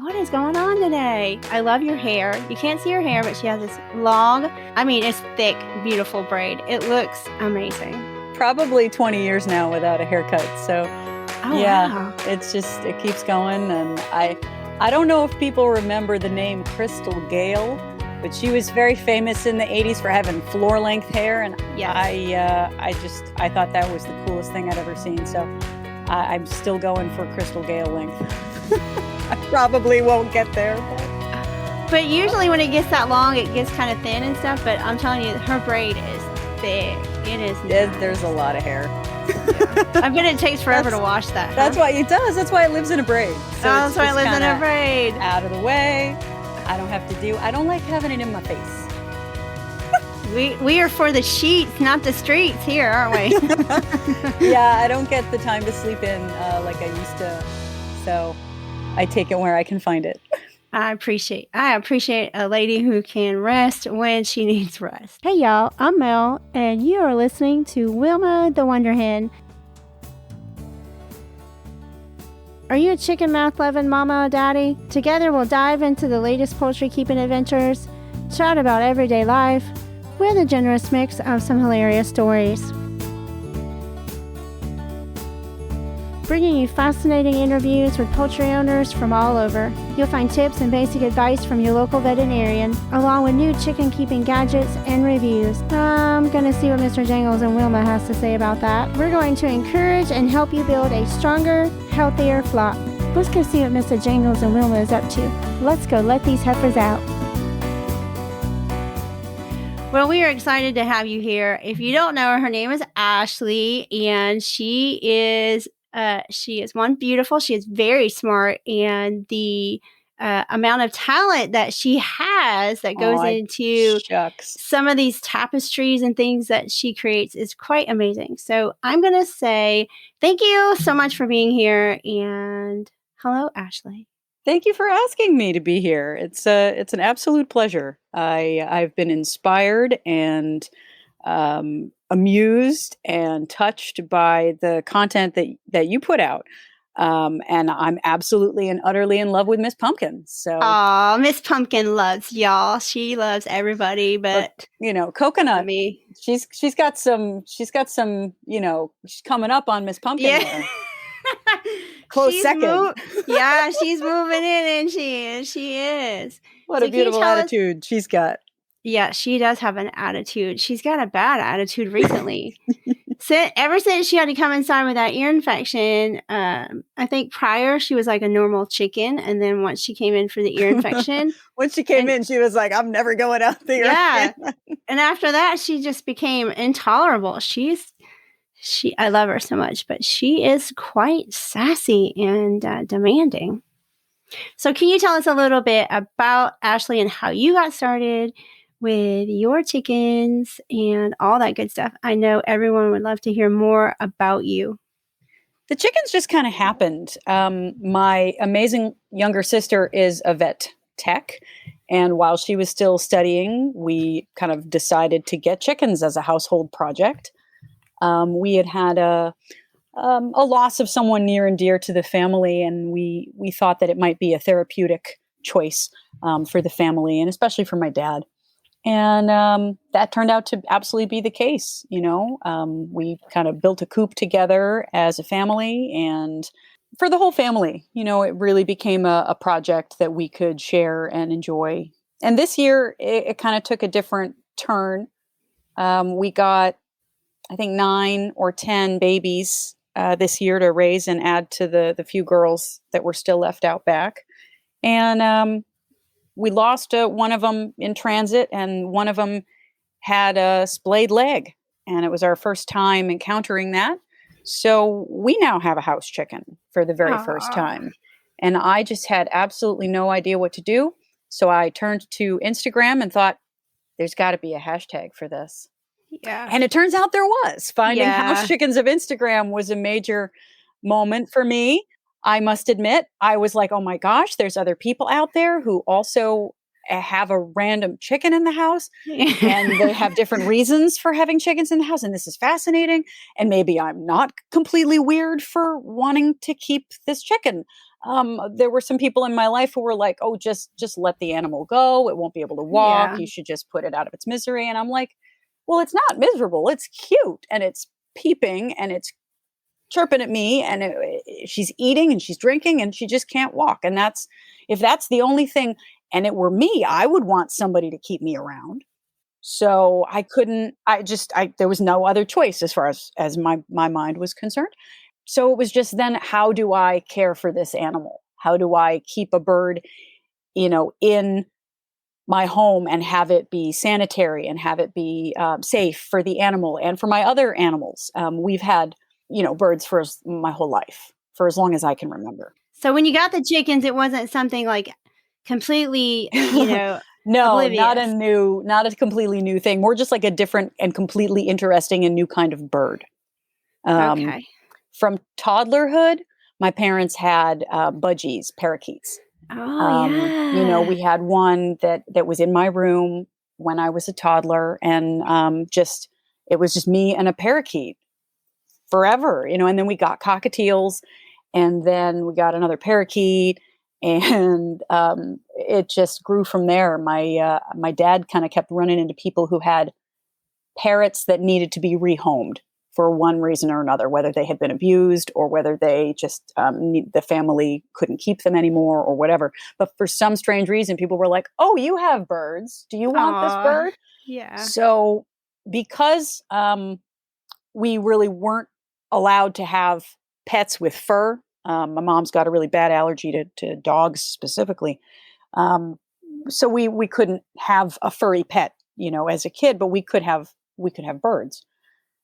what is going on today? I love your hair. You can't see her hair, but she has this long, it's thick, beautiful braid. It looks amazing. Probably 20 years now without a haircut. So wow. It keeps going. And I don't know if people remember the name Crystal Gale, but she was very famous in the 80s for having floor length hair. And yes. I thought that was the coolest thing I'd ever seen. So I'm still going for Crystal Gale length. I probably won't get there. But usually when it gets that long, it gets kind of thin and stuff. But I'm telling you, her braid is thick. It is nice. There's a lot of hair. Yeah. I bet it takes forever to wash that. That's why it does. That's why it lives in a braid. So that's why it lives in a braid. Out of the way. I don't like having it in my face. We are for the sheets, not the streets here, aren't we? Yeah, I don't get the time to sleep in like I used to. So I take it where I can find it. I appreciate a lady who can rest when she needs rest. Hey y'all, I'm Mel, and you are listening to Wilma the Wonder Hen. Are you a chicken mouth loving mama or daddy? Together we'll dive into the latest poultry keeping adventures, chat about everyday life, with a generous mix of some hilarious stories. Bringing you fascinating interviews with poultry owners from all over. You'll find tips and basic advice from your local veterinarian, along with new chicken keeping gadgets and reviews. I'm going to see what Mr. Jangles and Wilma has to say about that. We're going to encourage and help you build a stronger, healthier flock. Let's go see what Mr. Jangles and Wilma is up to. Let's go let these heifers out. Well, we are excited to have you here. If you don't know her name is Ashley, and she is one beautiful. She is very smart, and the amount of talent that she has that goes into some of these tapestries and things that she creates is quite amazing. So I'm going to say thank you so much for being here, and hello, Ashley. Thank you for asking me to be here. It's an absolute pleasure. I've been inspired and amused and touched by the content that you put out. And I'm absolutely and utterly in love with Miss Pumpkin. So, Miss Pumpkin loves y'all. She loves everybody, but Coconut. Me. She's got some. She's coming up on Miss Pumpkin. Yeah. Close second. She's moving in, and she is. What a beautiful attitude she's got. Yeah, she does have an attitude. She's got a bad attitude recently. Ever since she had to come inside with that ear infection, I think prior she was like a normal chicken, and then once she came in for the ear infection, once she came in, she was like, "I'm never going out there." Yeah, and after that, she just became intolerable. I love her so much, but she is quite sassy and demanding. So can you tell us a little bit about Ashley and how you got started with your chickens and all that good stuff? I know everyone would love to hear more about you. The chickens just kind of happened. My amazing younger sister is a vet tech. And while she was still studying, we kind of decided to get chickens as a household project. We had a loss of someone near and dear to the family, and we thought that it might be a therapeutic choice for the family, and especially for my dad. And that turned out to absolutely be the case. We kind of built a coop together as a family, and for the whole family, it really became a project that we could share and enjoy. And this year, it kind of took a different turn. We got, I think, 9 or 10 babies this year to raise and add to the few girls that were still left out back. And we lost one of them in transit, and one of them had a splayed leg. And it was our first time encountering that. So we now have a house chicken for the very first time. And I just had absolutely no idea what to do. So I turned to Instagram and thought, there's got to be a hashtag for this. Yeah. And it turns out there was. Finding house chickens of Instagram was a major moment for me. I must admit, I was like, oh my gosh, there's other people out there who also have a random chicken in the house, and they have different reasons for having chickens in the house. And this is fascinating. And maybe I'm not completely weird for wanting to keep this chicken. There were some people in my life who were like, oh, just let the animal go. It won't be able to walk. Yeah. You should just put it out of its misery. And I'm like, well, it's not miserable. It's cute, and it's peeping, and it's chirping at me, and she's eating and she's drinking, and she just can't walk. And if that's the only thing, and it were me, I would want somebody to keep me around. So there was no other choice as far as my mind was concerned. So it was just then, how do I care for this animal? How do I keep a bird, in my home and have it be sanitary and have it be safe for the animal and for my other animals? We've had, birds for my whole life, for as long as I can remember. So when you got the chickens, it wasn't something like completely, No, oblivious. not a completely new thing. More just like a different and completely interesting and new kind of bird. Okay. From toddlerhood, my parents had budgies, parakeets. Oh, yeah. We had one that was in my room when I was a toddler, and it was just me and a parakeet forever, and then we got cockatiels, and then we got another parakeet, and it just grew from there. My dad kind of kept running into people who had parrots that needed to be rehomed for one reason or another, whether they had been abused or whether they just the family couldn't keep them anymore or whatever. But for some strange reason, people were like, "Oh, you have birds. Do you want this bird?" Yeah. So because we really weren't allowed to have pets with fur, my mom's got a really bad allergy to dogs specifically. So we couldn't have a furry pet, as a kid, but we could have birds.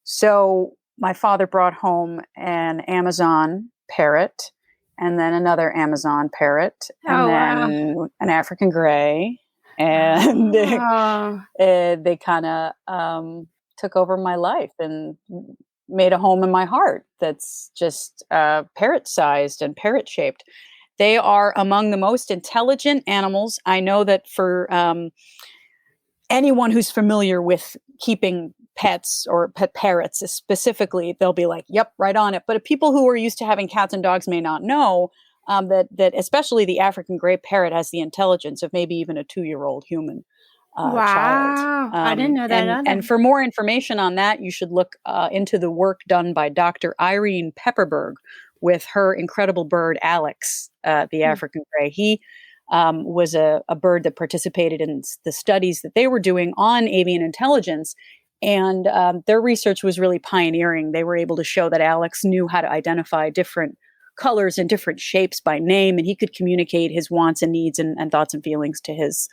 So my father brought home an Amazon parrot, and then another Amazon parrot, and then an African gray, and they kind of took over my life and made a home in my heart that's just parrot-sized and parrot-shaped. They are among the most intelligent animals. I know that for anyone who's familiar with keeping pets or pet parrots specifically, they'll be like, yep, right on it. But people who are used to having cats and dogs may not know that especially the African gray parrot has the intelligence of maybe even a 2-year-old human child. I didn't know that either. And for more information on that, you should look into the work done by Dr. Irene Pepperberg with her incredible bird, Alex, the African gray. He was a bird that participated in the studies that they were doing on avian intelligence. And their research was really pioneering. They were able to show that Alex knew how to identify different colors and different shapes by name, and he could communicate his wants and needs and thoughts and feelings to his,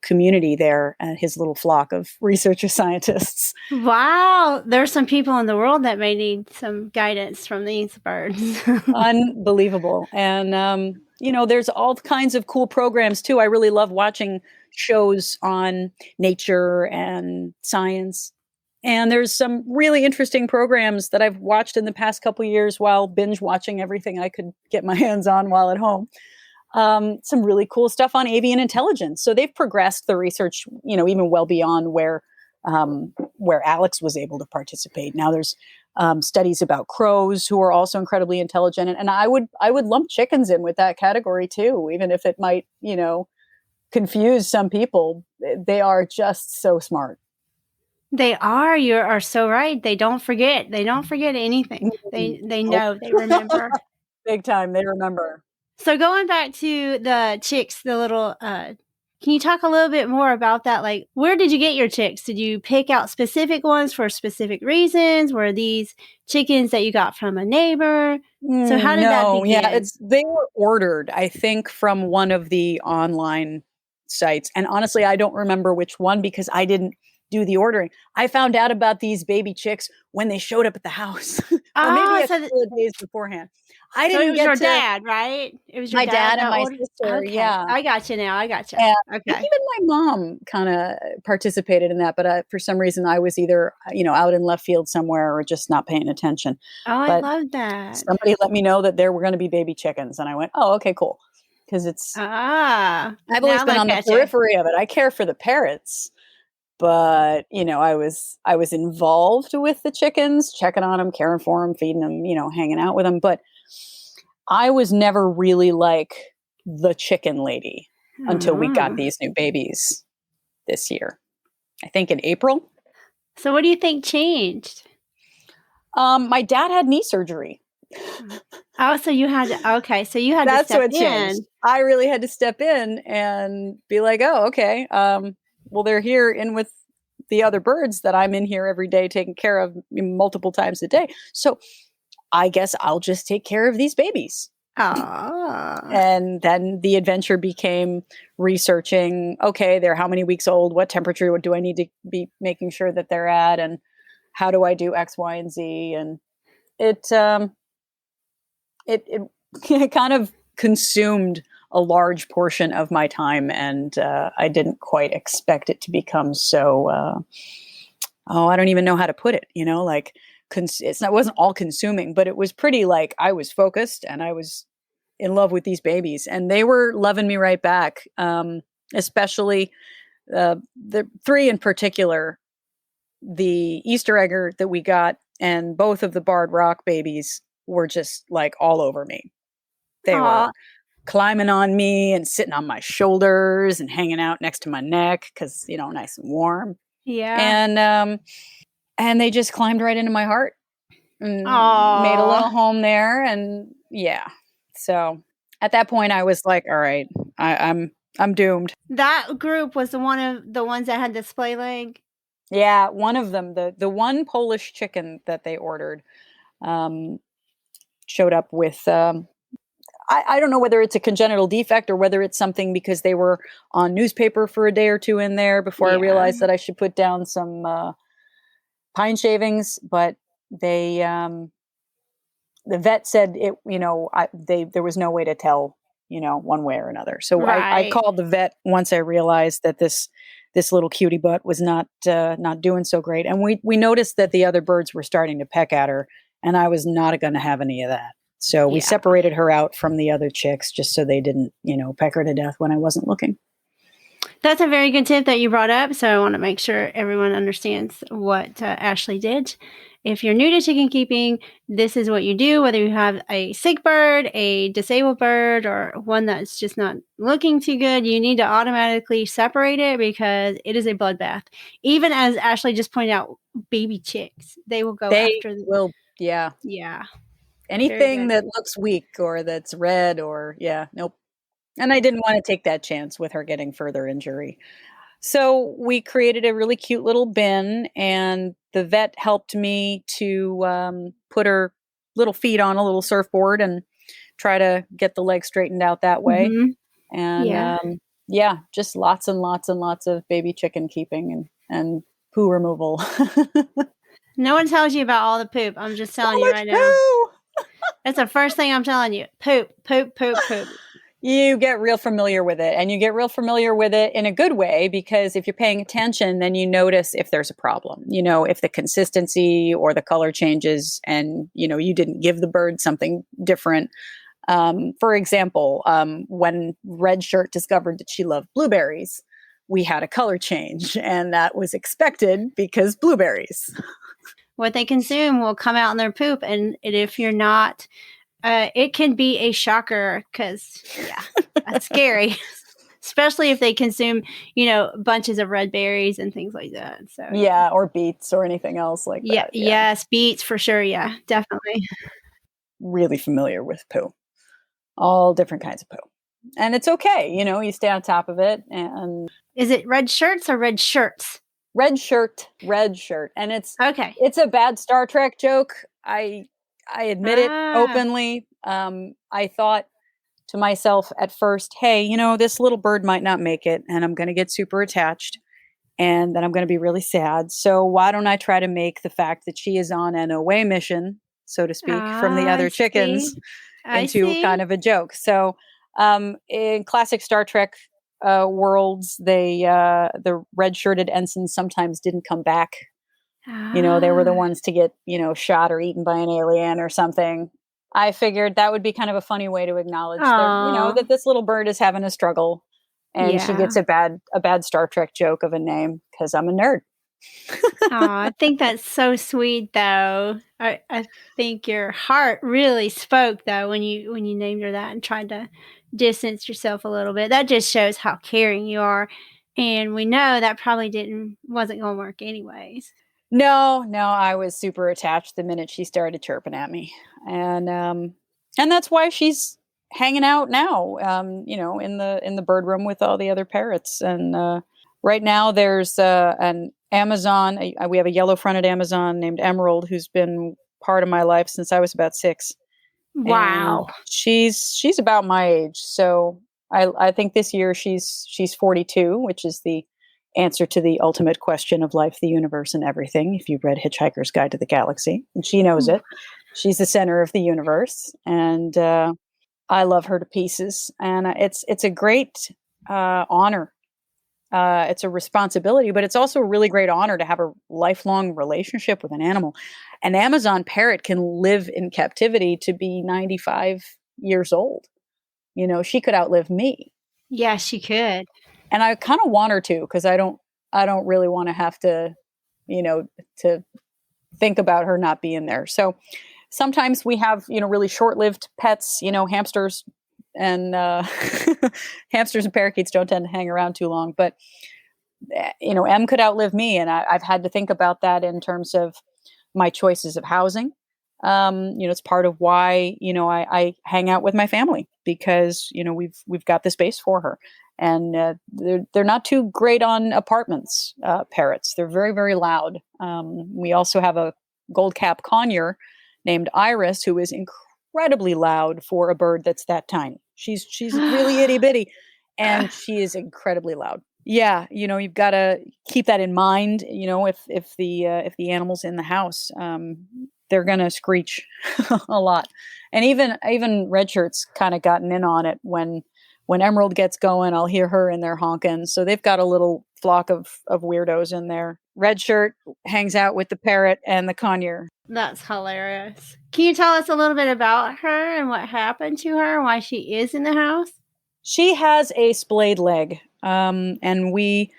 community there, his little flock of researcher scientists. Wow. There's some people in the world that may need some guidance from these birds. Unbelievable. And, there's all kinds of cool programs too. I really love watching shows on nature and science. And there's some really interesting programs that I've watched in the past couple of years while binge watching everything I could get my hands on while at home. Some really cool stuff on avian intelligence. So they've progressed the research, even well beyond where Alex was able to participate. Now there's studies about crows who are also incredibly intelligent. And I would lump chickens in with that category too, even if it might, confuse some people. They are just so smart. They are. You are so right. They don't forget. They don't forget anything. They know. They remember. Big time. They remember. So going back to the chicks, the little, can you talk a little bit more about that? Like, where did you get your chicks? Did you pick out specific ones for specific reasons? Were these chickens that you got from a neighbor? So how did that begin? Yeah, they were ordered, I think, from one of the online sites. And honestly, I don't remember which one because I didn't do the ordering. I found out about these baby chicks when they showed up at the house, or maybe a couple of days beforehand. I didn't it was your dad, right? It was your my dad and my sister. Okay. Yeah, I got you now. I got you. Okay. Even my mom kind of participated in that, but for some reason I was either out in left field somewhere or just not paying attention. Oh, I love that. Somebody let me know that there were going to be baby chickens, and I went, "Oh, okay, cool." because I've always now been look on the at you. periphery of it. I care for the parrots, but I was involved with the chickens, checking on them, caring for them, feeding them, hanging out with them. But I was never really like the chicken lady until we got Mm. these new babies this year. I think in April. So what do you think changed? My dad had knee surgery. Oh, so you had to That's step what changed. in. I really had to step in and be like, oh, okay. Well, they're here in with the other birds that I'm in here every day taking care of multiple times a day. So I guess I'll just take care of these babies. Oh. And then the adventure became researching, okay, they're how many weeks old? What temperature do I need to be making sure that they're at? And how do I do X, Y, and Z? And it kind of consumed a large portion of my time, and I didn't quite expect it to become so. I don't even know how to put it. Like it wasn't all consuming, but it was pretty. Like I was focused, and I was in love with these babies, and they were loving me right back. Especially the three in particular, the Easter egger that we got, and both of the barred rock babies were just like all over me. They were climbing on me and sitting on my shoulders and hanging out next to my neck because nice and warm. Yeah. And they just climbed right into my heart and made a little home there. And yeah, so at that point I was like, all right, I'm doomed. That group was one of the ones that had display leg. Yeah, one of them, the one Polish chicken that they ordered, showed up with I don't know whether it's a congenital defect or whether it's something because they were on newspaper for a day or two in there before I realized that I should put down some pine shavings. But they, the vet said there was no way to tell, one way or another. So I called the vet once I realized that this little cutie butt was not doing so great, and we noticed that the other birds were starting to peck at her, and I was not going to have any of that. So we separated her out from the other chicks just so they didn't, peck her to death when I wasn't looking. That's a very good tip that you brought up. So I want to make sure everyone understands what Ashley did. If you're new to chicken keeping, this is what you do, whether you have a sick bird, a disabled bird, or one that's just not looking too good, you need to automatically separate it because it is a bloodbath. Even as Ashley just pointed out, baby chicks, they will go after them. Yeah. Yeah. Anything that looks weak or that's red or, nope. And I didn't want to take that chance with her getting further injury. So we created a really cute little bin, and the vet helped me to put her little feet on a little surfboard and try to get the legs straightened out that way. Mm-hmm. And just lots and lots and lots of baby chicken keeping and poo removal. No one tells you about all the poop. I'm just telling you right now. That's the first thing I'm telling you. Poop, poop, poop, poop. You get real familiar with it, and you get real familiar with it in a good way, because if you're paying attention, then you notice if there's a problem, if the consistency or the color changes and, you didn't give the bird something different. For example, when Red Shirt discovered that she loved blueberries, we had a color change, and that was expected because blueberries. What they consume will come out in their poop, and if you're not, it can be a shocker because, that's scary, especially if they consume, bunches of red berries and things like that. So or beets or anything else like that. Yes, beets for sure. Yeah, definitely. Really familiar with poo, all different kinds of poo, and it's okay. You stay on top of it. And is it red shirts or red shirts? Red shirt, and it's okay. It's a bad Star Trek joke. I admit it openly. I thought to myself at first, hey, this little bird might not make it, and I'm going to get super attached, and then I'm going to be really sad. So why don't I try to make the fact that she is on an away mission, so to speak, from the other chickens into kind of a joke. So in classic Star Trek worlds, the red-shirted ensigns sometimes didn't come back. They were the ones to get, shot or eaten by an alien or something. I figured that would be kind of a funny way to acknowledge their, Oh, that this little bird is having a struggle, and she yeah. gets a bad Star Trek joke of a name because I'm a nerd. Aw, I think that's so sweet, though. I think your heart really spoke, though, when you named her that and tried to distance yourself a little bit. That just shows how caring you are, and we know that probably didn't wasn't gonna work anyways. No, no, I was super attached the minute she started chirping at me, and that's why she's hanging out now, in the bird room with all the other parrots. And right now, there's an Amazon. We have a yellow-fronted Amazon named Emerald, who's been part of my life since I was about 6, and Wow. she's about my age. So I think this year she's 42, which is the answer to the ultimate question of life, the universe, and everything. If you've read Hitchhiker's Guide to the Galaxy, and she knows it, she's the center of the universe, and I love her to pieces. And it's a great honor. It's a responsibility, but it's also a really great honor to have a lifelong relationship with an animal. An Amazon parrot can live in captivity to be 95 years old. She could outlive me. Yeah, she could. And I kind of want her to, because I don't really want to have to, you know, to think about her not being there. So sometimes we have, really short-lived pets, hamsters, and hamsters and parakeets don't tend to hang around too long. But M could outlive me, and I've had to think about that in terms of my choices of housing. It's part of why I hang out with my family, because we've got the space for her, and they're not too great on apartments. Parrots, they're very, very loud. We also have a gold cap conure named Iris, who is incredibly loud for a bird that's that tiny. She's really itty bitty, and she is incredibly loud. Yeah, you've got to keep that in mind. If the animal's in the house, they're gonna screech a lot. And even red shirts kind of gotten in on it. When Emerald gets going, I'll hear her in there honking. So they've got a little flock of weirdos in there. Red shirt hangs out with the parrot and the conure. That's hilarious. Can you tell us a little bit about her and what happened to her and why she is in the house? She has a splayed leg, and we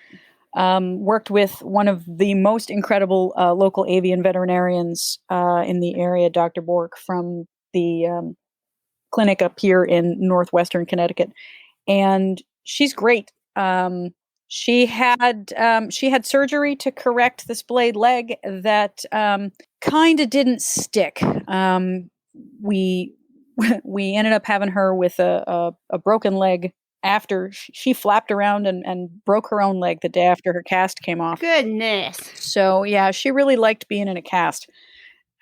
worked with one of the most incredible local avian veterinarians in the area, Dr. Bork, from the clinic up here in northwestern Connecticut, and she's great. She had surgery to correct the splayed leg that kind of didn't stick. We we ended up having her with a broken leg after she flapped around and broke her own leg the day after her cast came off. Goodness. So yeah, she really liked being in a cast,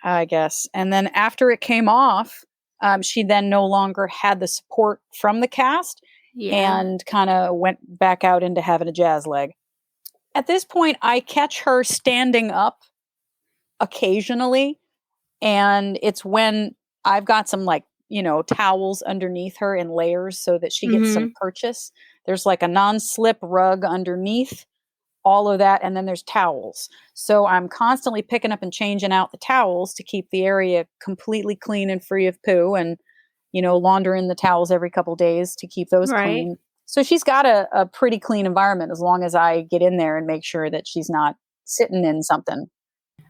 I guess. And then after it came off, she then no longer had the support from the cast, Yeah. and kind of went back out into having a jazz leg. At this point, I catch her standing up occasionally, and it's when I've got some, like, towels underneath her in layers so that she gets some Mhm. purchase. There's like a non-slip rug underneath all of that, and then there's towels. So I'm constantly picking up and changing out the towels to keep the area completely clean and free of poo, and laundering the towels every couple days to keep those Right. clean. So she's got a pretty clean environment, as long as I get in there and make sure that she's not sitting in something.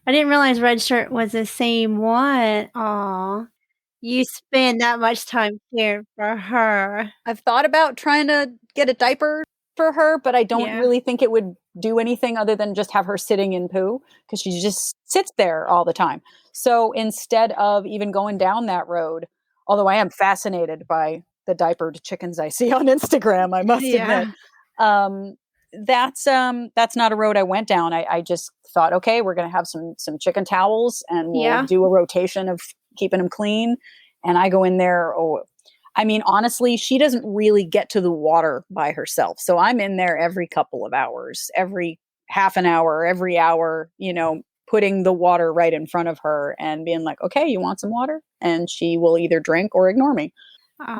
I didn't realize Red Shirt was the same one. Aw. You spend that much time caring for her. I've thought about trying to get a diaper for her, but I don't Yeah. really think it would do anything other than just have her sitting in poo, because she just sits there all the time. So instead of even going down that road, although I am fascinated by the diapered chickens I see on Instagram, I must admit, Yeah. um, that's not a road I went down. I just thought, okay, we're going to have some chicken towels, and we'll Yeah. do a rotation of keeping them clean. And I go in there. Oh, I mean, honestly, she doesn't really get to the water by herself. So I'm in there every couple of hours, every half an hour, every hour, putting the water right in front of her and being like, okay, you want some water? And she will either drink or ignore me,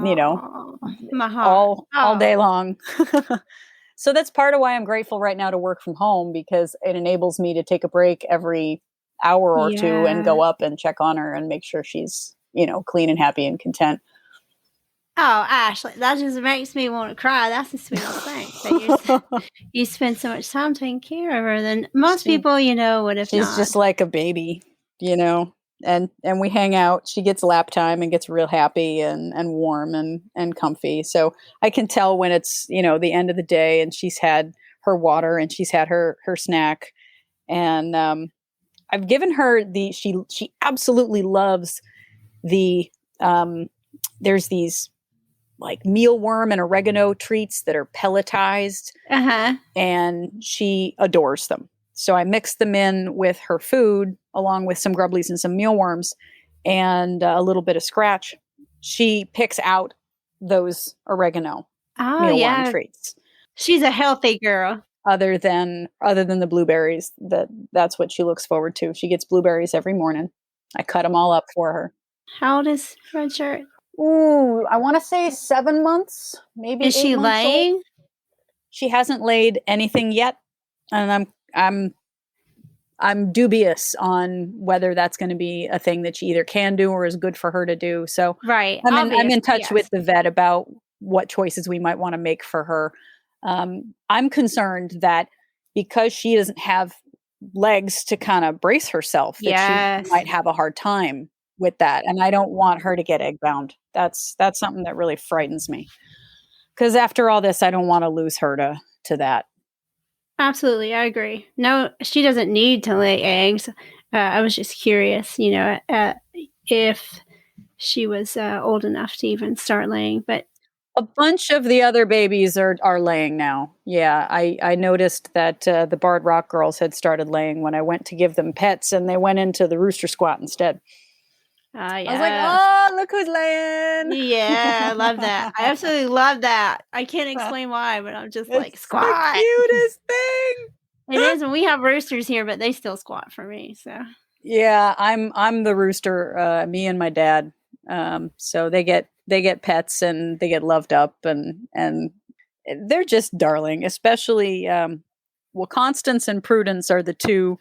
you know, Oh, my heart. all Oh, day long. So that's part of why I'm grateful right now to work from home, because it enables me to take a break every hour or two and yeah. go up and check on her and make sure she's, clean and happy and content. Oh, Ashley, that just makes me want to cry. That's the sweetest thing. That you spend so much time taking care of her than most people, would have She's not. just like a baby, and we hang out. She gets lap time and gets real happy and warm and comfy. So I can tell when it's, the end of the day and she's had her water and she's had her snack. And I've given her she absolutely loves the, there's these like mealworm and oregano treats that are pelletized, and she adores them. So I mix them in with her food along with some grubblies and some mealworms and a little bit of scratch. She picks out those oregano mealworm treats. She's a healthy girl. Other than the blueberries, that's what she looks forward to. She gets blueberries every morning. I cut them all up for her. How old is Red Shirt? Ooh, I want to say 7 months, maybe. Is she laying? Old. She hasn't laid anything yet, and I'm dubious on whether that's going to be a thing that she either can do or is good for her to do. So right, I'm in touch with the vet about what choices we might want to make for her. I'm concerned that because she doesn't have legs to kind of brace herself, that she might have a hard time with that, and I don't want her to get egg bound. That's something that really frightens me, because after all this, I don't want to lose her to that. Absolutely, I agree. No, she doesn't need to lay eggs. I was just curious, if she was old enough to even start laying. But a bunch of the other babies are laying now. Yeah, I noticed that the Barred Rock girls had started laying when I went to give them pets, and they went into the rooster squat instead. I was like, oh, look who's laying. Yeah, I love that. I absolutely love that. I can't explain why, but I'm just like, squat. The cutest thing. It is, and we have roosters here, but they still squat for me. So yeah, I'm the rooster. Me and my dad. So they get pets and they get loved up, and they're just darling. Especially, Constance and Prudence are the two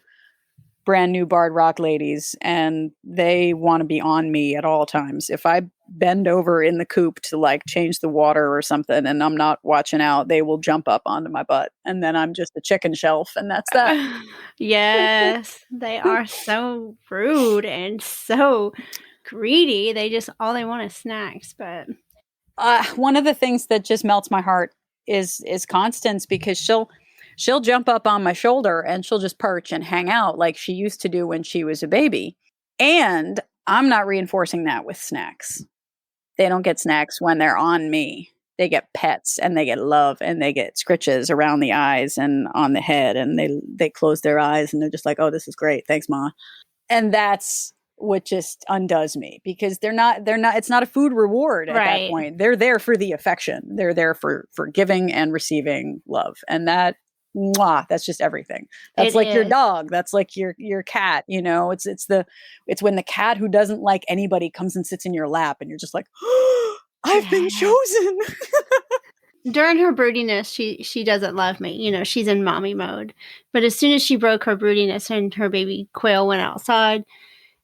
brand new Barred Rock ladies, and they want to be on me at all times. If I bend over in the coop to like change the water or something and I'm not watching out, they will jump up onto my butt, and then I'm just a chicken shelf, and that's that. Yes, they are so rude and so greedy. All they want is snacks. But one of the things that just melts my heart is Constance, because she'll jump up on my shoulder and she'll just perch and hang out like she used to do when she was a baby. And I'm not reinforcing that with snacks. They don't get snacks when they're on me. They get pets, and they get love, and they get scritches around the eyes and on the head, and they close their eyes and they're just like, oh, this is great. Thanks, Ma. And that's what just undoes me, because they're not, it's not a food reward at that point. They're there for the affection. They're there for giving and receiving love. And that's just everything. That's like your dog. That's like your cat. It's when the cat who doesn't like anybody comes and sits in your lap, and you're just like, oh, I've been chosen. During her broodiness, she doesn't love me. She's in mommy mode. But as soon as she broke her broodiness and her baby quail went outside,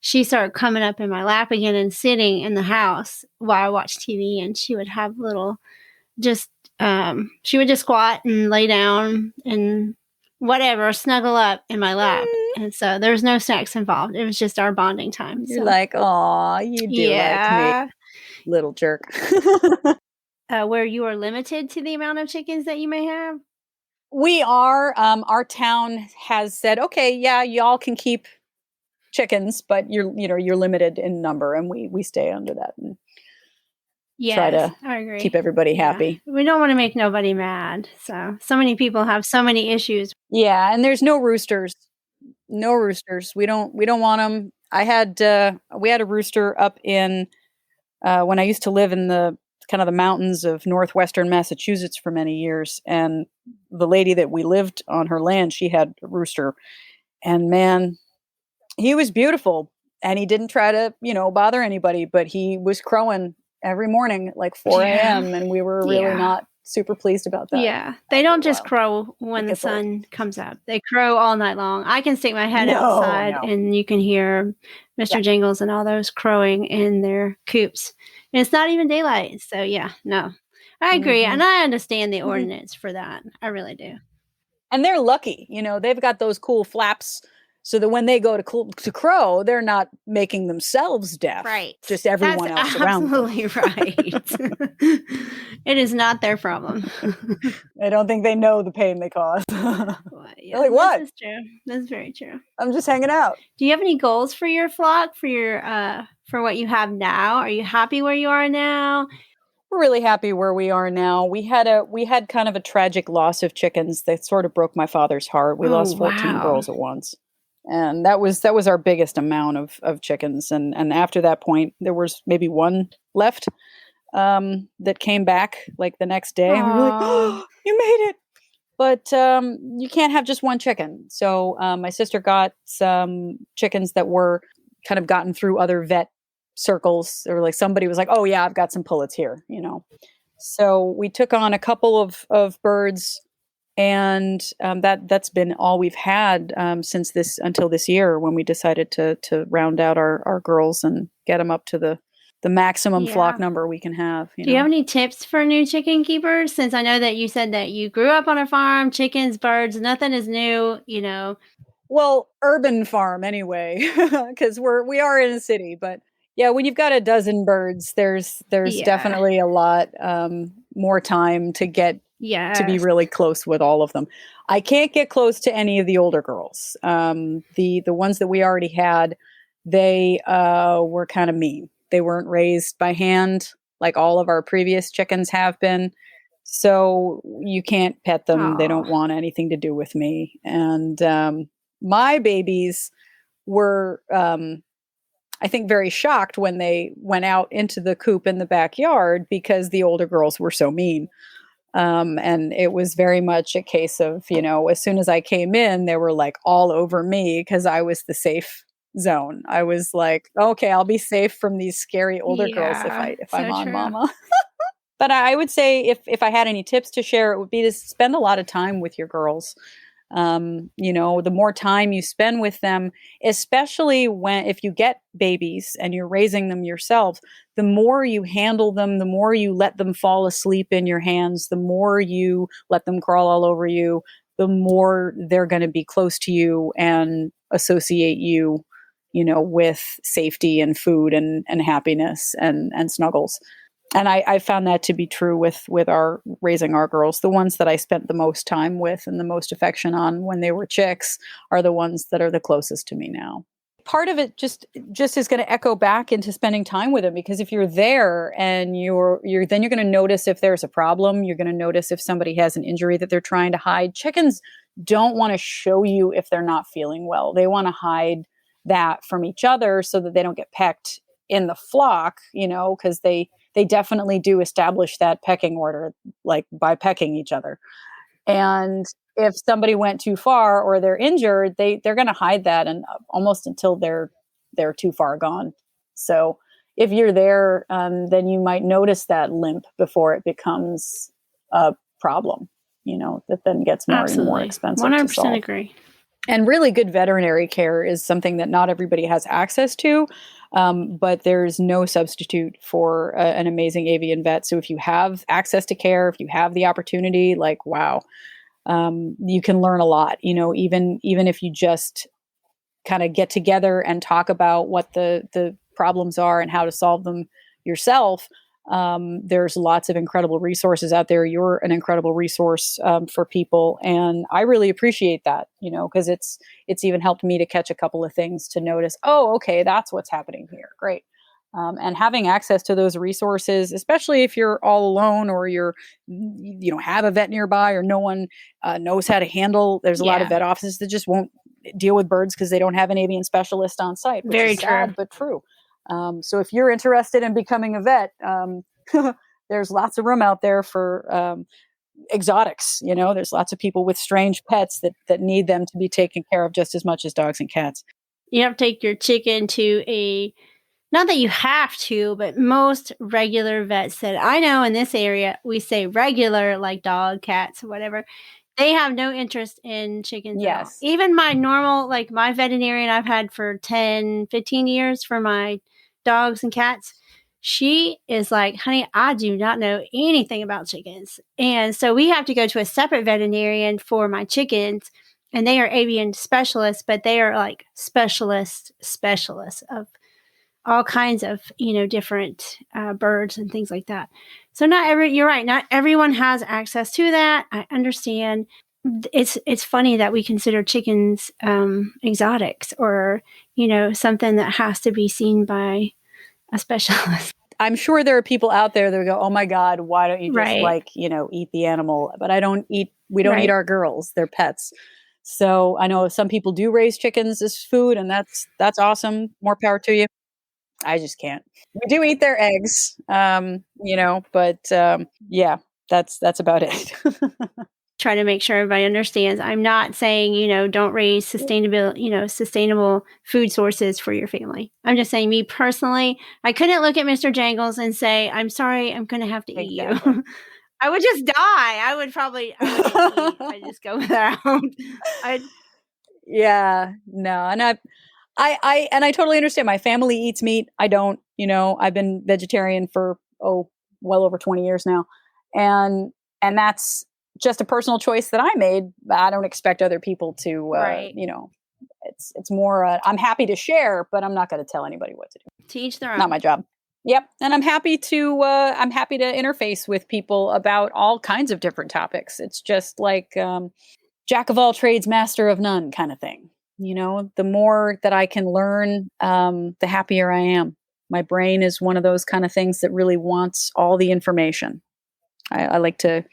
she started coming up in my lap again and sitting in the house while I watched TV, and she would have she would just squat and lay down and whatever, snuggle up in my lap. And so there was no snacks involved. It was just our bonding time. You're like, aw, you do like me, little jerk. Where you are limited to the amount of chickens that you may have? We are. Our town has said, okay, yeah, y'all can keep chickens, but you're limited in number, and we stay under that. And try to I agree. Keep everybody happy. We don't want to make nobody mad. So many people have so many issues. Yeah, and there's no roosters. No roosters. We don't want them. We had a rooster up in when I used to live in the kind of the mountains of northwestern Massachusetts for many years, and the lady that we lived on her land, she had a rooster, and man, he was beautiful, and he didn't try to bother anybody, but he was crowing every morning at like 4 a.m. and we were really not super pleased about that. Yeah, they after a don't just while. crow when It the gets old. sun comes up. They crow all night long. I can stick my head outside No. and you can hear Mr. Yeah. Jingles and all those crowing in their coops. And it's not even daylight. So, yeah, no. I agree. And I understand the ordinance for that. I really do. And they're lucky, they've got those cool flaps so that when they go to crow, they're not making themselves deaf. Right. Just everyone else around them. Absolutely right. It is not their problem. I don't think they know the pain they cause. Well, yeah, They're like, what? This is true. That's very true. I'm just hanging out. Do you have any goals for your flock, for your for what you have now? Are you happy where you are now? We're really happy where we are now. We had kind of a tragic loss of chickens that sort of broke my father's heart. We lost 14 girls at once. And that was our biggest amount of chickens. And after that point, there was maybe one left that came back like the next day. And we were like, oh, you made it. But you can't have just one chicken. So my sister got some chickens that were kind of gotten through other vet circles. Or like somebody was like, oh yeah, I've got some pullets here, So we took on a couple of birds, and that's been all we've had until this year, when we decided to round out our girls and get them up to the maximum flock number we can have. Do you have any tips for new chicken keepers? Since I know that you said that you grew up on a farm, chickens, birds, nothing is new, Well, urban farm anyway, because we are in a city, but yeah, when you've got a dozen birds, there's definitely a lot more time to get to be really close with all of them. I can't get close to any of the older girls. The ones that we already had, they were kind of mean. They weren't raised by hand like all of our previous chickens have been. So you can't pet them. Aww. They don't want anything to do with me. And my babies were, I think, very shocked when they went out into the coop in the backyard because the older girls were so mean. And it was very much a case of, as soon as I came in, they were like all over me because I was the safe zone. I was like, okay, I'll be safe from these scary older girls if I'm on mama. But I would say if I had any tips to share, it would be to spend a lot of time with your girls. The more time you spend with them, especially if you get babies and you're raising them yourself, the more you handle them, the more you let them fall asleep in your hands, the more you let them crawl all over you, the more they're going to be close to you and associate you, with safety and food and happiness and snuggles. And I found that to be true with our raising our girls. The ones that I spent the most time with and the most affection on when they were chicks are the ones that are the closest to me now. Part of it just is going to echo back into spending time with them, because if you're there and you're then you're going to notice if there's a problem. You're going to notice if somebody has an injury that they're trying to hide. Chickens don't want to show you if they're not feeling well. They want to hide that from each other so that they don't get pecked in the flock, because they definitely do establish that pecking order, like by pecking each other. And if somebody went too far or they're injured, they're going to hide that and almost until they're too far gone. So if you're there, then you might notice that limp before it becomes a problem, that then gets more and more expensive. 100% agree. And really good veterinary care is something that not everybody has access to, but there's no substitute for an amazing avian vet. So if you have access to care, if you have the opportunity, like, wow, you can learn a lot, even if you just kind of get together and talk about what the problems are and how to solve them yourself. There's lots of incredible resources out there. You're an incredible resource for people. And I really appreciate that, because it's even helped me to catch a couple of things to notice, oh, okay, that's what's happening here. Great. And having access to those resources, especially if you're all alone or you don't have a vet nearby or no one knows how to handle. There's a lot of vet offices that just won't deal with birds because they don't have an avian specialist on site. Which is sad, but true. So if you're interested in becoming a vet, there's lots of room out there for exotics. There's lots of people with strange pets that need them to be taken care of just as much as dogs and cats. You have to take your chicken to a not that you have to, but most regular vets that I know in this area, we say regular, like dog, cats, whatever. They have no interest in chickens at all. Yes. Even my normal, like my veterinarian I've had for 10, 15 years for my dogs and cats, she is like, honey, I do not know anything about chickens. And so we have to go to a separate veterinarian for my chickens. And they are avian specialists, but they are like specialists of all kinds of, different birds and things like that. So you're right. Not everyone has access to that. I understand. It's funny that we consider chickens exotics, or, something that has to be seen by a specialist. I'm sure there are people out there that go, oh my God, why don't you just Right. eat the animal? But we don't eat Right. our girls, they're pets. So I know some people do raise chickens as food, and that's awesome. More power to you. I just can't. We do eat their eggs, but yeah, that's about it. Try to make sure everybody understands. I'm not saying, don't raise sustainable food sources for your family. I'm just saying, me personally, I couldn't look at Mr. Jangles and say, I'm sorry, I'm going to have to eat Exactly. you. I would just die. I wouldn't eat. I just go without. Yeah, no, and I totally understand. My family eats meat. I don't, I've been vegetarian for well over 20 years now. And that's just a personal choice that I made. I don't expect other people to Right. It's more I'm happy to share, but I'm not going to tell anybody what to do. To each their own. Not my job. Yep. And I'm happy to interface with people about all kinds of different topics. It's just like jack of all trades, master of none kind of thing. The more that I can learn, the happier I am. My brain is one of those kind of things that really wants all the information. I like to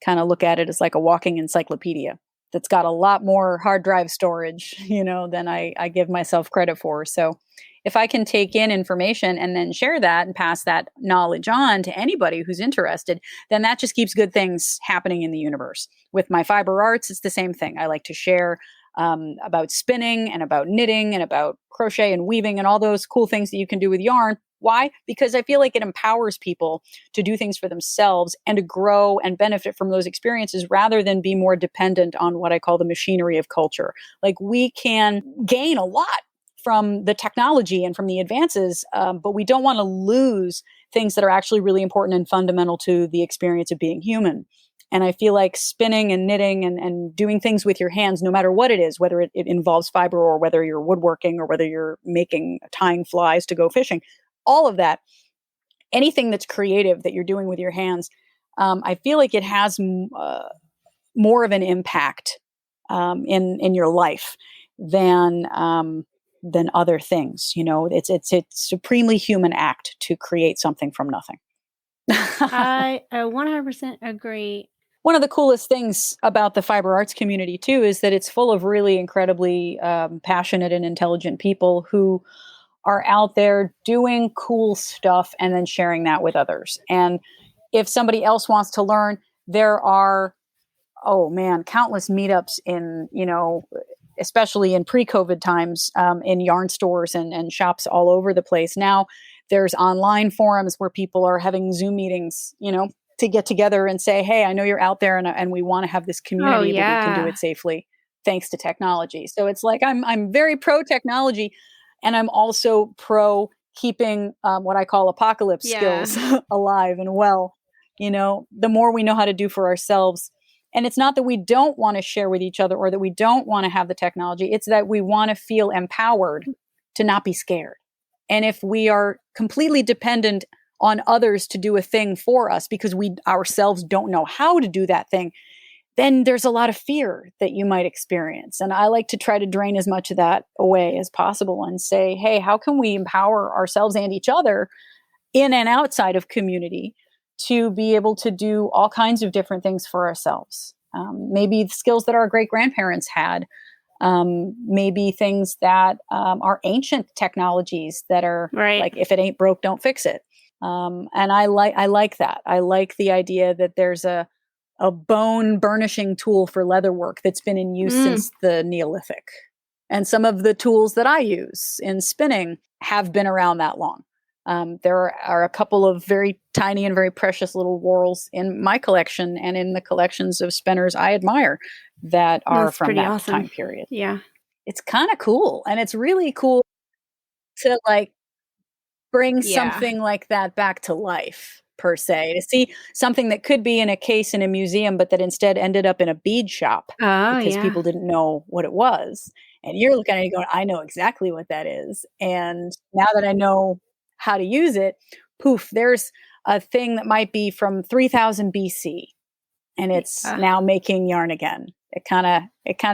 kind of look at it as like a walking encyclopedia that's got a lot more hard drive storage, than I give myself credit for. So if I can take in information and then share that and pass that knowledge on to anybody who's interested, then that just keeps good things happening in the universe. With my fiber arts, it's the same thing. I like to share about spinning and about knitting and about crochet and weaving and all those cool things that you can do with yarn. Why? Because I feel like it empowers people to do things for themselves and to grow and benefit from those experiences rather than be more dependent on what I call the machinery of culture. Like, we can gain a lot from the technology and from the advances, but we don't want to lose things that are actually really important and fundamental to the experience of being human. And I feel like spinning and knitting and doing things with your hands, no matter what it is, whether it involves fiber or whether you're woodworking or whether you're tying flies to go fishing, all of that, anything that's creative that you're doing with your hands, I feel like it has more of an impact in your life than other things. It's a supremely human act to create something from nothing. I 100% agree. One of the coolest things about the fiber arts community, too, is that it's full of really incredibly passionate and intelligent people who are out there doing cool stuff and then sharing that with others. And if somebody else wants to learn, there are, countless meetups in, especially in pre-COVID times, in yarn stores and shops all over the place. Now there's online forums where people are having Zoom meetings, to get together and say, hey, I know you're out there and we want to have this community, but we can do it safely thanks to technology. So it's like, I'm very pro technology, and I'm also pro keeping what I call apocalypse skills alive and well. The more we know how to do for ourselves. And it's not that we don't want to share with each other or that we don't want to have the technology. It's that we want to feel empowered to not be scared. And if we are completely dependent on others to do a thing for us because we ourselves don't know how to do that thing, then there's a lot of fear that you might experience. And I like to try to drain as much of that away as possible and say, hey, how can we empower ourselves and each other in and outside of community to be able to do all kinds of different things for ourselves? Maybe the skills that our great grandparents had, maybe things that are ancient technologies that are like, if it ain't broke, don't fix it. And I like that. I like the idea that there's a bone burnishing tool for leatherwork that's been in use since the Neolithic. And some of the tools that I use in spinning have been around that long. There are a couple of very tiny and very precious little whorls in my collection and in the collections of spinners I admire that are That's from pretty that awesome. time period. Yeah. It's kind of cool. And it's really cool to like bring Yeah. something like that back to life, per se, to see something that could be in a case in a museum, but that instead ended up in a bead shop Oh, because yeah. people didn't know what it was. And you're looking at it going, I know exactly what that is. And now that I know how to use it, poof, there's a thing that might be from 3000 BC and it's Yeah. now making yarn again. It kind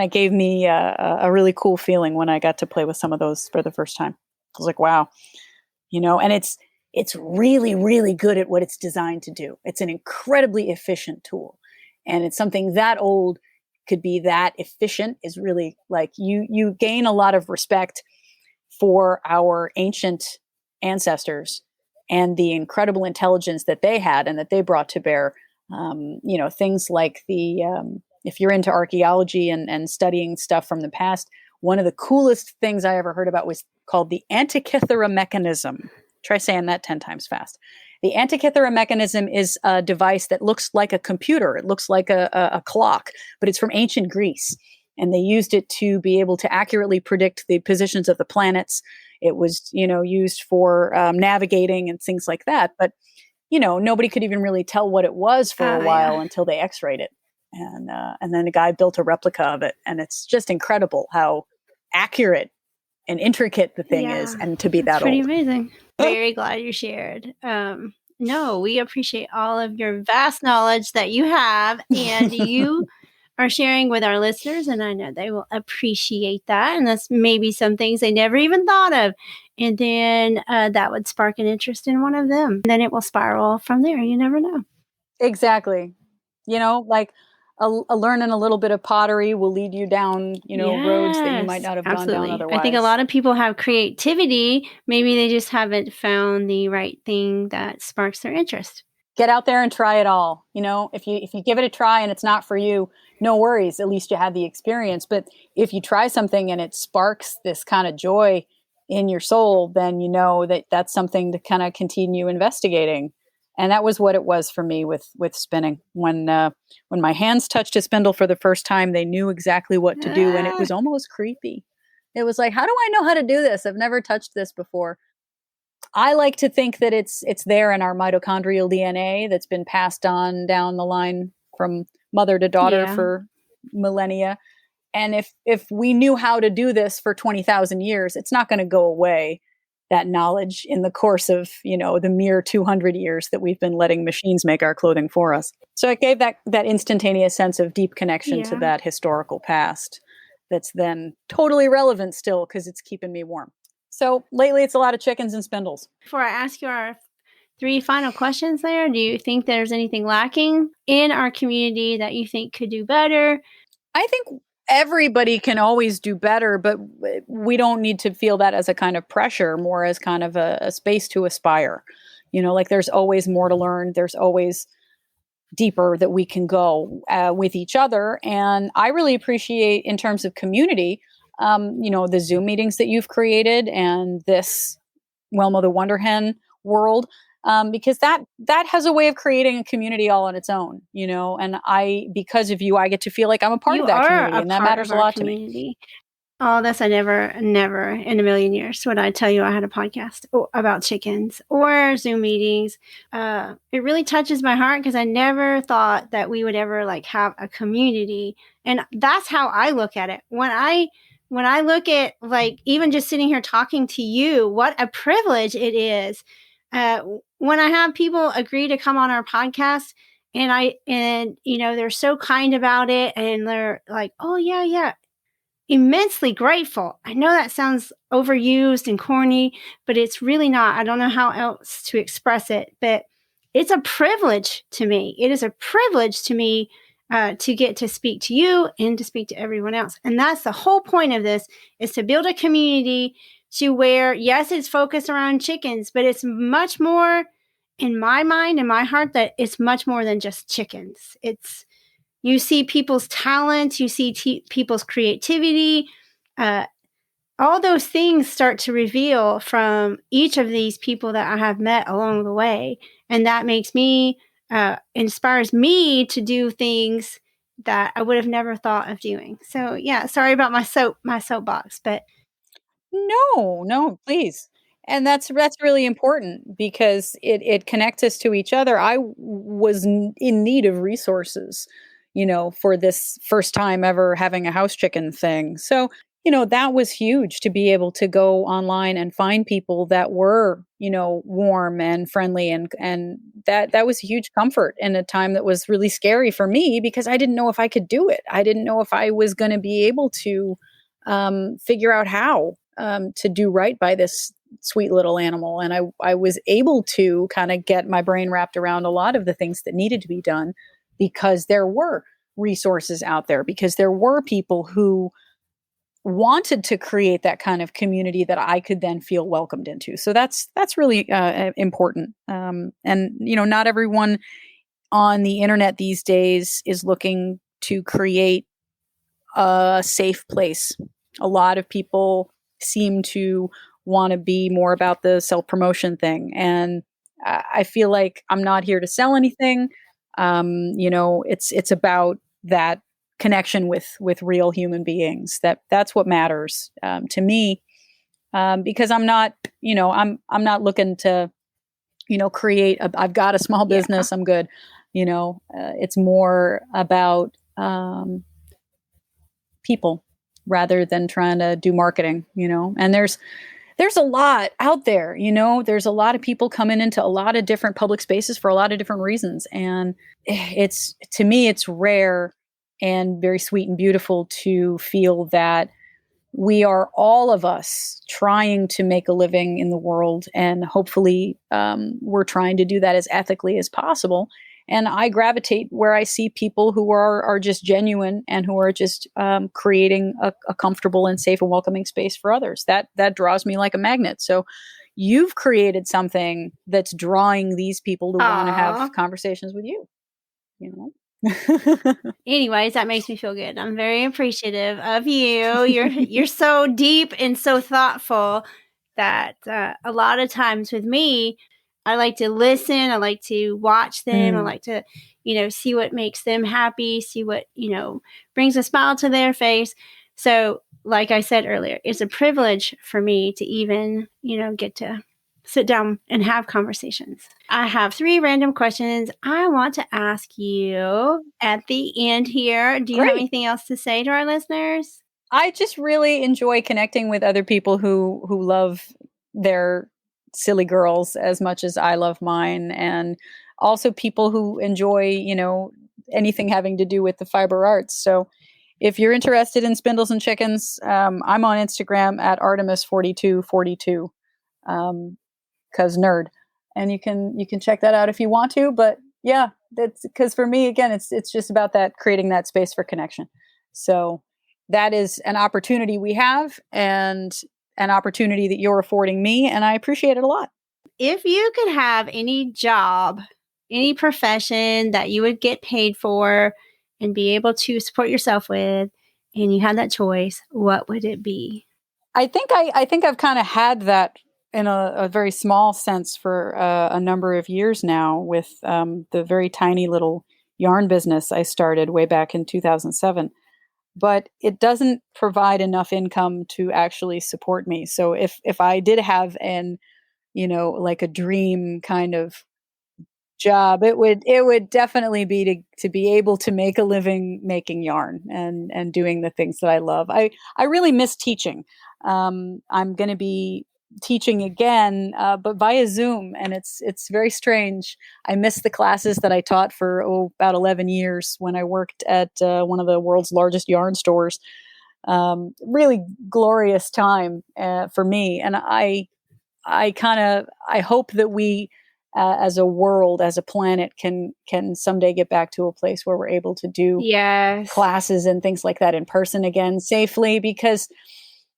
of gave me a really cool feeling when I got to play with some of those for the first time. I was like, wow, and it's really, really good at what it's designed to do. It's an incredibly efficient tool, and it's something that old could be that efficient is really like you gain a lot of respect for our ancient ancestors and the incredible intelligence that they had and that they brought to bear. Things like if you're into archaeology and studying stuff from the past, one of the coolest things I ever heard about was called the Antikythera mechanism. Try saying that 10 times fast. The Antikythera mechanism is a device that looks like a computer. It looks like a clock, but it's from ancient Greece. And they used it to be able to accurately predict the positions of the planets. It was, used for navigating and things like that. But, nobody could even really tell what it was for a Oh, while yeah. until they x-rayed it. And then a guy built a replica of it. And it's just incredible how accurate and intricate the thing is, Yeah. and to be That's that pretty old. amazing. Very glad you shared. No, we appreciate all of your vast knowledge that you have and you are sharing with our listeners, and I know they will appreciate that. And that's maybe some things they never even thought of. And then that would spark an interest in one of them. And then it will spiral from there. You never know. Exactly. Like learning a little bit of pottery will lead you down, roads that you might Yes, not have gone down absolutely. I think a otherwise. lot of people have creativity. Maybe they just haven't found the right thing that sparks their interest. Get out there and try it all. If you give it a try and it's not for you, no worries. At least you had the experience. But if you try something and it sparks this kind of joy in your soul, then you know that that's something to kind of continue investigating. And that was what it was for me with spinning. When my hands touched a spindle for the first time, they knew exactly what to do, and it Ah, was almost creepy. It was like, how do I know how to do this? I've never touched this before. I like to think that it's there in our mitochondrial DNA that's been passed on down the line from mother to daughter yeah. for millennia. And if we knew how to do this for 20,000 years, it's not going to go away, that knowledge, in the course of, the mere 200 years that we've been letting machines make our clothing for us. So it gave that instantaneous sense of deep connection to Yeah. that historical past that's then totally relevant still because it's keeping me warm. So lately it's a lot of chickens and spindles. Before I ask you our three final questions there, do you think there's anything lacking in our community that you think could do better? I think everybody can always do better, but we don't need to feel that as a kind of pressure, more as kind of a space to aspire. Like there's always more to learn. There's always deeper that we can go with each other. And I really appreciate, in terms of community, the Zoom meetings that you've created and this Wilma the Wonder Hen world, because that has a way of creating a community all on its own, and because of you, I get to feel like I'm a part You of that are community, a and that part matters of a our lot to me. community. Oh, that's never in a million years would I tell you I had a podcast about chickens or Zoom meetings. It really touches my heart because I never thought that we would ever have a community, and that's how I look at it. When I look at even just sitting here talking to you, what a privilege it is. When I have people agree to come on our podcast, and they're so kind about it, and they're like, "Oh yeah." Immensely grateful. I know that sounds overused and corny, but it's really not. I don't know how else to express it, but it's a privilege to me. It is a privilege to me to get to speak to you and to speak to everyone else. And that's the whole point of this, is to build a community to where, yes, it's focused around chickens, but it's much more, in my mind, in my heart, that it's much more than just chickens. You see people's talents, you see people's creativity. Uh, all those things start to reveal from each of these people that I have met along the way. And that makes me, inspires me to do things that I would have never thought of doing. So yeah, sorry about my soapbox, but No, no, please. And that's really important because it connects us to each other. Was in need of resources, for this first time ever having a house chicken thing. So, that was huge to be able to go online and find people that were, warm and friendly, and that was a huge comfort in a time that was really scary for me because I didn't know if I could do it. I didn't know if I was going to be able to figure out how to do right by this sweet little animal. And I was able to kind of get my brain wrapped around a lot of the things that needed to be done because there were resources out there, because there were people who wanted to create that kind of community that I could then feel welcomed into. So that's really important. And not everyone on the internet these days is looking to create a safe place. A lot of people seem to want to be more about the self promotion thing. And I feel like I'm not here to sell anything. It's about that connection with real human beings. That's what matters to me. Because I'm not, I'm not looking to, create. I've got a small yeah. business. I'm good. It's more about people rather than trying to do marketing, and there's a lot out there, there's a lot of people coming into a lot of different public spaces for a lot of different reasons. And it's, to me, it's rare and very sweet and beautiful to feel that we are, all of us, trying to make a living in the world, and hopefully we're trying to do that as ethically as possible. And I gravitate where I see people who are just genuine and who are just creating a comfortable and safe and welcoming space for others. That draws me like a magnet. So you've created something that's drawing these people to want to have conversations with you. Anyways, that makes me feel good. I'm very appreciative of you. You're so deep and so thoughtful that a lot of times with me, I like to listen. I like to watch them. I like to, see what makes them happy, see what, brings a smile to their face. So, like I said earlier, it's a privilege for me to even, get to sit down and have conversations. I have 3 random questions I want to ask you at the end here. Do you have anything else to say to our listeners? I just really enjoy connecting with other people who love their silly girls as much as I love mine, and also people who enjoy, anything having to do with the fiber arts. So if you're interested in spindles and chickens, I'm on Instagram at Artemis4242. Cause nerd, and you can check that out if you want to. But yeah, that's because for me, again, it's just about that, creating that space for connection. So that is an opportunity we have, and an opportunity that you're affording me, and I appreciate it a lot. If you could have any job, any profession that you would get paid for and be able to support yourself with, and you had that choice, what would it be? I think I've kind of had that in a very small sense for a number of years now, with the very tiny little yarn business I started way back in 2007. But it doesn't provide enough income to actually support me. So if I did have like a dream kind of job, it would definitely be to be able to make a living making yarn and doing the things that I love. I really miss teaching. I'm going to be teaching again, but via Zoom, and it's very strange. I miss the classes that I taught for about 11 years when I worked at one of the world's largest yarn stores. Really glorious time for me, and I hope that we, as a world, as a planet, can someday get back to a place where we're able to do classes and things like that in person again safely. Because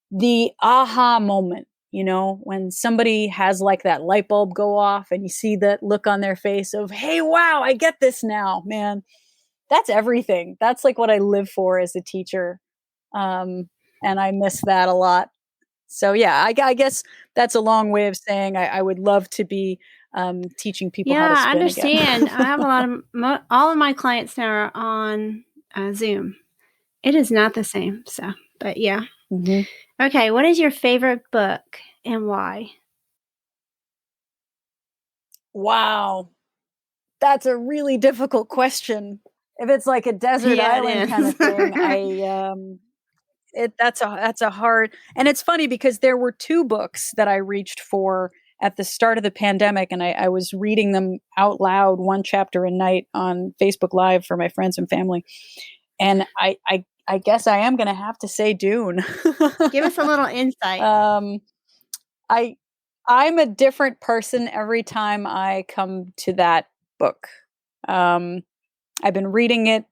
the aha moment, when somebody has like that light bulb go off and you see that look on their face of, hey, wow, I get this now, man, that's everything. That's like what I live for as a teacher. And I miss that a lot. So yeah, I guess that's a long way of saying I would love to be teaching people how to Yeah, I spin again. understand. I have a lot of all of my clients now are on Zoom. It is not the same. So, but yeah. Mm-hmm. Okay, what is your favorite book and why? Wow, that's a really difficult question. If it's like a desert Yeah, island it kind of thing, is. that's a hard. And it's funny because there were two books that I reached for at the start of the pandemic, and I was reading them out loud, one chapter a night on Facebook Live for my friends and family. And I guess I am going to have to say Dune. Give us a little insight. um, I I'm a different person every time I come to that book. Um, I've been reading it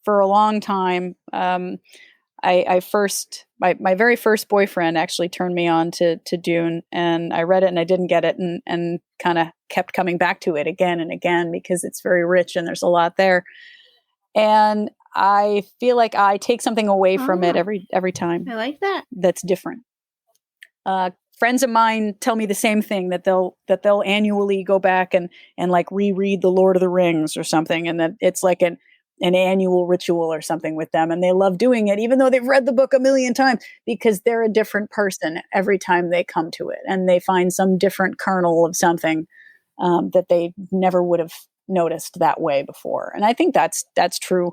for a long time. I first my very first boyfriend actually turned me on to Dune, and I read it and I didn't get it, and kind of kept coming back to it again and again because it's very rich and there's a lot there. And I feel like I take something away from it Oh, every time I like that. that's different. Friends of mine tell me the same thing, that they'll annually go back and like reread the Lord of the Rings or something, and that it's like an annual ritual or something with them, and they love doing it even though they've read the book a million times, because they're a different person every time they come to it, and they find some different kernel of something that they never would have noticed that way before. And I think that's true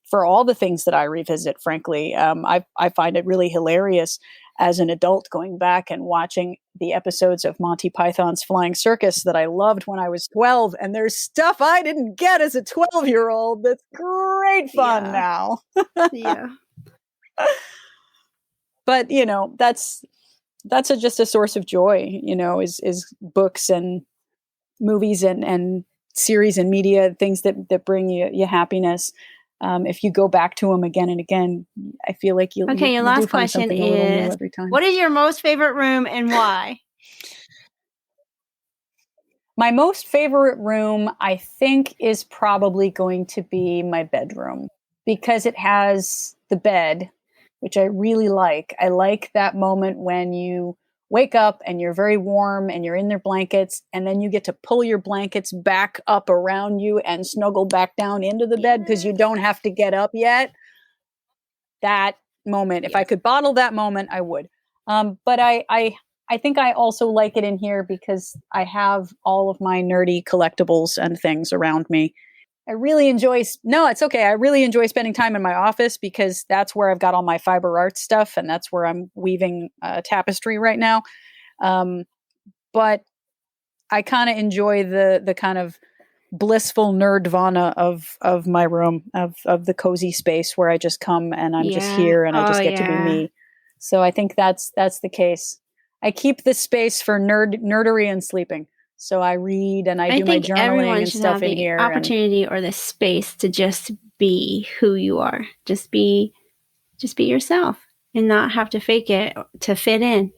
for all the things that I revisit. Frankly, I find it really hilarious as an adult going back and watching the episodes of Monty Python's Flying Circus that I loved when I was 12. And there's stuff I didn't get as a 12-year-old that's great fun Yeah. now. Yeah. But, that's just a source of joy, is books and movies and series and media, things that bring you happiness. If you go back to them again and again, I feel like Okay, your you do last find question something a little new is every time. what is your most favorite room and why? My most favorite room, I think, is probably going to be my bedroom, because it has the bed, which I really like. I like that moment when you wake up and you're very warm and you're in their blankets, and then you get to pull your blankets back up around you and snuggle back down into the bed because you Yes. don't have to get up yet. That moment, if I Yes. could bottle that moment, I would. But I think I also like it in here because I have all of my nerdy collectibles and things around me. I really enjoy, no, it's okay. I really enjoy spending time in my office because that's where I've got all my fiber art stuff, and that's where I'm weaving tapestry right now. Um, but I kind of enjoy the kind of blissful nerdvana of my room, of the cozy space where I just come and I'm just Yeah. here and I Oh, just get to be yeah. me. So I think that's the case. I keep this space for nerdery and sleeping. So I read and I I do my think journaling everyone and should stuff have in the here. And opportunity or the space to just be who you are. Just be yourself and not have to fake it to fit in.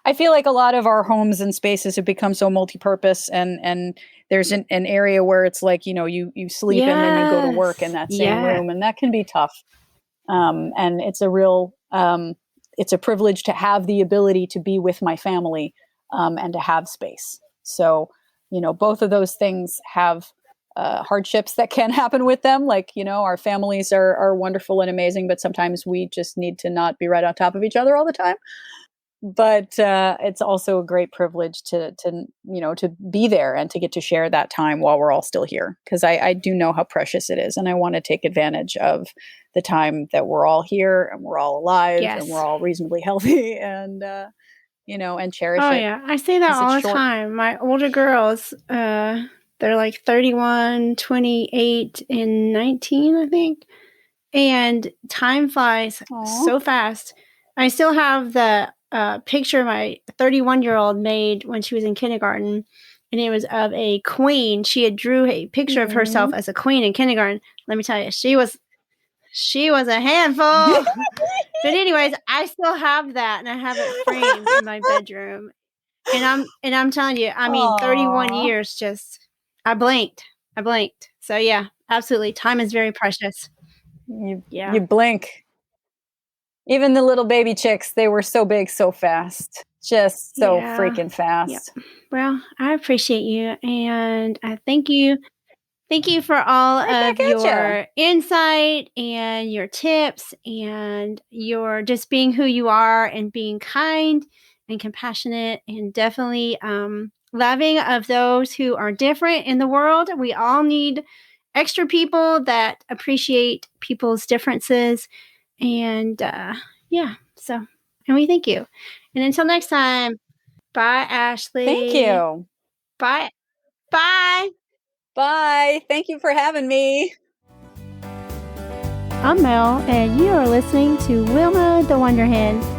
I feel like a lot of our homes and spaces have become so multi-purpose, and there's an area where it's like, you sleep and then you go to work in Yes. that same Yeah. room, and that can be tough. And it's a real it's a privilege to have the ability to be with my family, and to have space. So, both of those things have hardships that can happen with them. Like, our families are wonderful and amazing, but sometimes we just need to not be right on top of each other all the time. But it's also a great privilege to be there and to get to share that time while we're all still here, because I do know how precious it is, and I want to take advantage of the time that we're all here and we're all alive and we're Yes. all reasonably healthy, and and cherish Oh, it, yeah. I say that because it's all the short. time. My older girls, they're like 31, 28, and 19, I think. And time flies Aw. so fast. I still have the picture my 31-year-old made when she was in kindergarten, and it was of a queen. She had drew a picture of herself Mm. as a queen in kindergarten. Let me tell you, she was a handful. But anyways, I still have that, and I have it framed in my bedroom. And I'm telling you, I mean, 31 Aw. years just I blinked. I blinked. So yeah, absolutely. Time is very precious. You Yeah. you blink. Even the little baby chicks, they were so big so fast. Just so freaking fast. Yep. Well, I appreciate you, and I thank you. Thank you for all of your insight and your tips and your just being who you are and being kind and compassionate and definitely loving of those who are different in the world. We all need extra people that appreciate people's differences. And so, and we thank you. And until next time, bye, Ashley. Thank you. Bye. Bye. Bye. Thank you for having me. I'm Mel, and you are listening to Wilma the Wonder Hen.